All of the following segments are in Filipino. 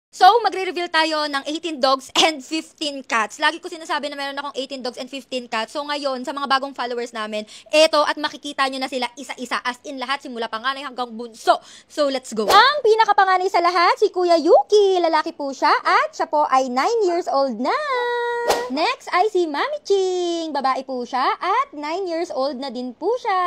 So, magre-reveal tayo ng 18 dogs and 15 cats. Lagi ko sinasabi na meron akong 18 dogs and 15 cats. So, ngayon, sa mga bagong followers namin, eto at makikita nyo na sila isa-isa. As in lahat, simula panganay hanggang bunso. So, let's go. Ang pinakapanganay sa lahat, si Kuya Yuki. Lalaki po siya at siya po ay 9 years old na. Next ay si Mami Ching. Babae po siya at 9 years old na din po siya.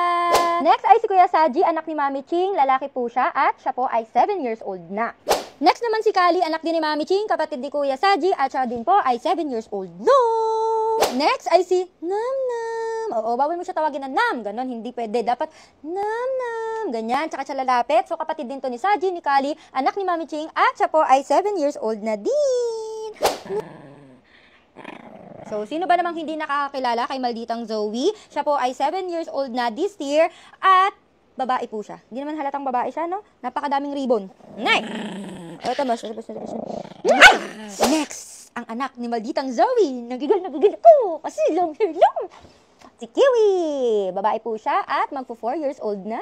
Next ay si Kuya Saji, anak ni Mami Ching. Lalaki po siya at siya po ay 7 years old na. Next naman si Kali, anak din ni Mami Ching, kapatid ni Kuya Saji, at siya din po ay 7 years old. No! Next ay si Nam Nam. Oo, bawal mo siya tawagin na Nam. Ganon, hindi pwede. Dapat Nam Nam. Ganyan, tsaka siya lalapit. So, kapatid din to ni Saji, ni Kali, anak ni Mami Ching, at siya po ay 7 years old na din. So, sino ba namang hindi nakakakilala kay Malditang Zoe? Siya po ay 7 years old na this year, at babae po siya. Hindi naman halatang babae siya, no? Napakadaming ribbon. Nay! Ito, mas. Next, ang anak ni Malditang Zoe. Nagigil ako. Kasi long hair lang. Si Kiwi. Babae po siya at magpo 4 years old na.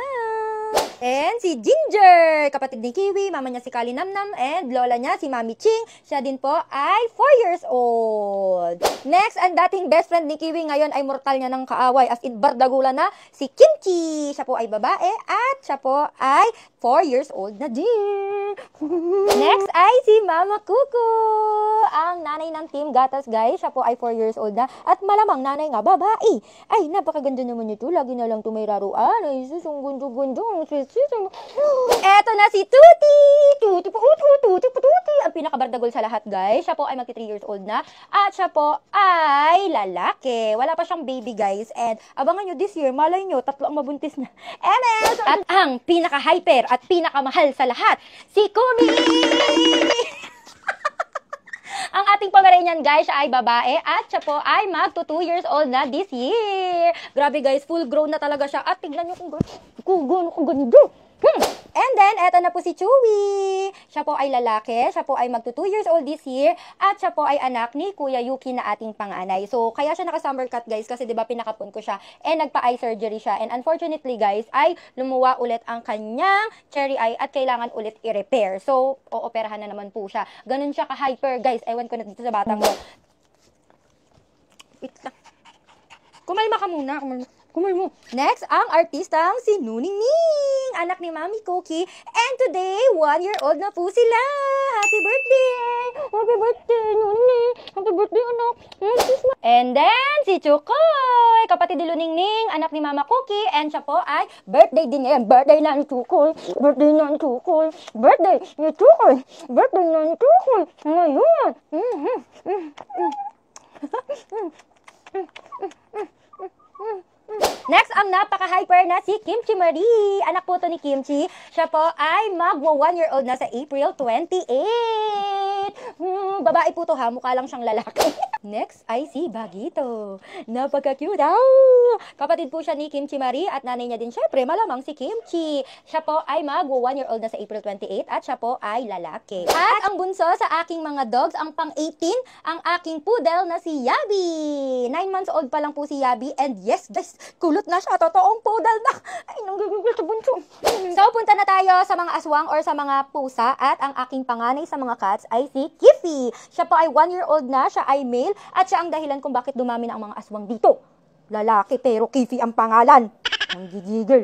And si Ginger, kapatid ni Kiwi, mama niya si Kali Namnam, and lola niya si Mami Ching. Siya din po ay 4 years old. Next, ang dating best friend ni Kiwi ngayon ay mortal niya ng kaaway, as in bardagula na, si Kimchi. Siya po ay babae at siya po ay 4 years old na din. Next ay si Mama Kuko, ang nanay ng Team Gatas, guys. Siya po ay 4 years old na at malamang nanay nga babae. Ay, napakaganda naman nito. Lagi na lang tumayraruan. Ay, susong gundo-gundo. Eto na si Tuti! Tuti po, Tuti! Ang pinakabardagol sa lahat, guys. Siya po ay magti 3 years old na. At siya po ay lalaki. Wala pa siyang baby, guys. And abangan nyo this year, malay nyo, 3 ang mabuntis na. MS! At ang pinaka-hyper at pinakamahal sa lahat, si Kumi! Ang ating Pomeranian, guys, siya ay babae at siya po ay magto 2 years old na this year. Grabe, guys, full grown na talaga siya. At tignan nyo kung ganito. And then, eto na po si Chewy. Siya po ay lalaki. Siya po ay magto 2 years old this year. At siya po ay anak ni Kuya Yuki na ating panganay. So, kaya siya naka-summer cut, guys, kasi diba pinakapon ko siya. And nagpa-eye surgery siya. And unfortunately, guys, ay lumuwa ulit ang kanyang cherry eye at kailangan ulit i-repair. So, ooperahan na naman po siya. Ganun siya ka-hyper, guys. Ewan ko na dito sa batang mo. Wait lang. Kumalma ka muna. Kumalma. Next, ang artistang si Nuningning, anak ni Mami Cookie. And today, 1 year old na po sila. Happy birthday! Happy birthday, Nuningning! Happy birthday, anak! And then, si Chukoy, kapatid ni Nuningning, anak ni Mama Cookie. And siya po ay birthday din ngayon. Birthday na ni Chukoy. Birthday na ni Chukoy. Birthday ni Chukoy. Birthday na ni Chukoy. Ngayon. Next, ang napaka-hyper na si Kimchi Marie. Anak po to ni Kimchi. Siya po ay magwa 1 year old na sa April 28. Babae po to ha, mukha lang siyang lalaki. Next ay si Bagito. Napaka-cute. Kapatid po siya ni Kimchi Marie at nanay niya din syempre, malamang si Kimchi. Siya po ay magwa 1 year old na sa April 28 at siya po ay lalaki. At ang bunso sa aking mga dogs, ang pang-18, ang aking poodle na si Yabi. 9 months old pa lang po si Yabi and yes, guys, kulot na siya. Totoong poodle na. Ay, nanggagagol sa bunso. So, punta na tayo sa mga aswang or sa mga pusa at ang aking panganay sa mga cats ay si Kiffy. Siya po ay 1 year old na, siya ay male at siya ang dahilan kung bakit dumami na ang mga aswang dito. Lalaki pero Kiffy ang pangalan. Ang gigigil.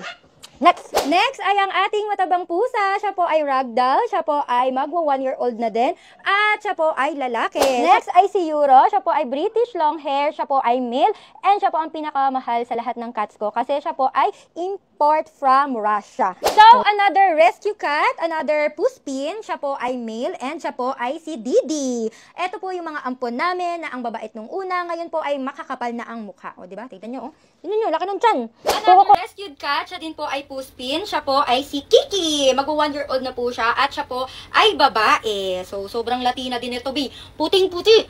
Next ay ang ating matabang pusa. Siya po ay ragdoll. Siya po ay magwa 1 year old na din. At siya po ay lalaki. Next ay si Euro. Siya po ay British long hair. Siya po ay male. And siya po ang pinakamahal sa lahat ng cats ko. Kasi siya po ay import from Russia. So, another rescue cat. Another puspin. Siya po ay male. And siya po ay si Didi. Ito po yung mga ampon namin na ang babait nung una. Ngayon po ay makakapal na ang mukha. O, diba? Tignan nyo, oh. Tignan nyo, laki ng tiyan. Another rescued cat. Siya din po ay puspin. Siya po ay si Kiki. Mag-1 year old na po siya. At siya po ay babae. So, sobrang Latina din ito, B. Puting-puti.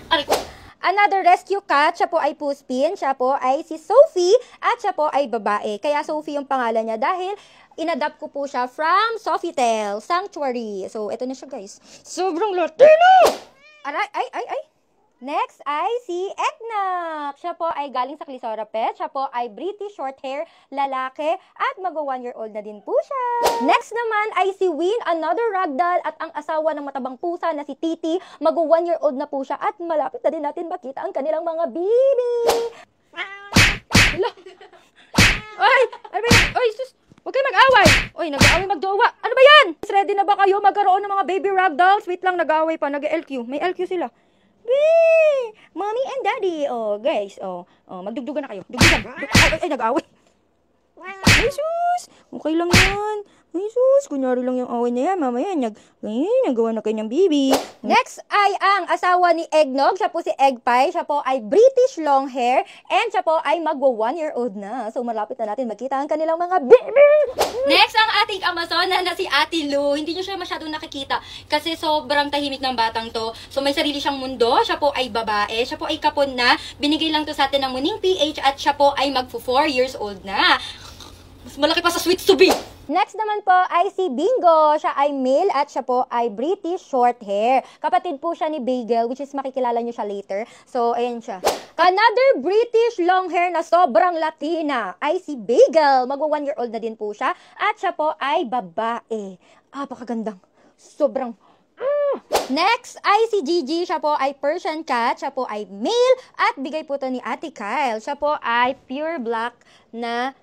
Aray ko. Another rescue cat. Siya po ay puspin. Siya po ay si Sophie. At siya po ay babae. Kaya Sophie yung pangalan niya dahil inadapt ko po siya from Sofitel Sanctuary. So, ito na siya, guys. Sobrang Latino! Aray, ay. Next ay si Eknak. Siya po ay galing sa Clisora Pet. Siya po ay British short hair, lalaki, at mag-1-year-old na din po siya. Next naman ay si Win, another ragdoll, at ang asawa ng matabang pusa na si Titi. Mag-1-year-old na po siya at malapit na din natin makita ang kanilang mga baby. Hala! Ay! Ano ba yan? Ay, sus! Huwag kayo mag-away! Oy, nag-aaway magjowa. Ano ba yan? Ready na ba kayo magkaroon ng mga baby ragdolls? Wait lang, nag-aaway pa. Nag-LQ. May LQ sila. Wee! Mommy and Daddy. Oh, guys. Oh, magdugdugan na kayo. Dugdugan. Ay, nag-away. Ay, sus! Okay lang yan. Ay, sus! Kunyari lang yung away na yan. Mamaya, nagawa na kanyang baby. Next ay ang asawa ni Eggnog. Siya po si Egg Pie. Siya po ay British long hair. And siya po ay magwa-1-year-old na. So, malapit na natin makita ang kanilang mga baby. Next, ang ating Amazona na si Ate Lou. Hindi nyo siya masyadong nakikita kasi sobrang tahimik ng batang to. So, may sarili siyang mundo. Siya po ay babae. Siya po ay kapon na. Binigay lang to sa atin ng Muning PH at siya po ay magpo 4 years old na. Mas malaki pa sa Sweets to be. Next naman po ay si Bingo. Siya ay male at siya po ay British short hair. Kapatid po siya ni Bagel, which is makikilala nyo siya later. So, ayan siya. Another British long hair na sobrang Latina ay si Bagel. Magwa-1-year-old na din po siya. At siya po ay babae. Pakagandang. Sobrang... Next ay si Gigi. Siya po ay Persian cat. Siya po ay male. At bigay po to ni Ate Kyle. Siya po ay pure black na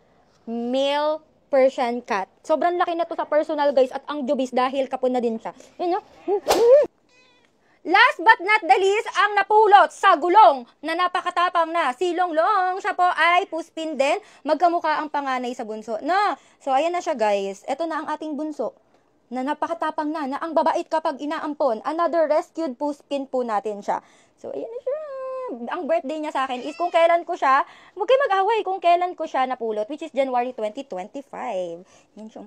male Persian cat. Sobrang laki na to sa personal, guys. At ang jubis dahil kapon na din siya. Yun, no? Last but not the least, ang napulot sa gulong na napakatapang na si Longlong. Siya po ay puspin din. Magkamukha ang panganay sa bunso. No? So, ayan na siya, guys. Ito na ang ating bunso na napakatapang na ang babait kapag inaampon. Another rescued puspin po natin siya. So, ayan na siya. Ang birthday niya sa akin is kung kailan ko siya, huwag kayo mag-away, kung kailan ko siya napulot, which is January 2025. Yan siya.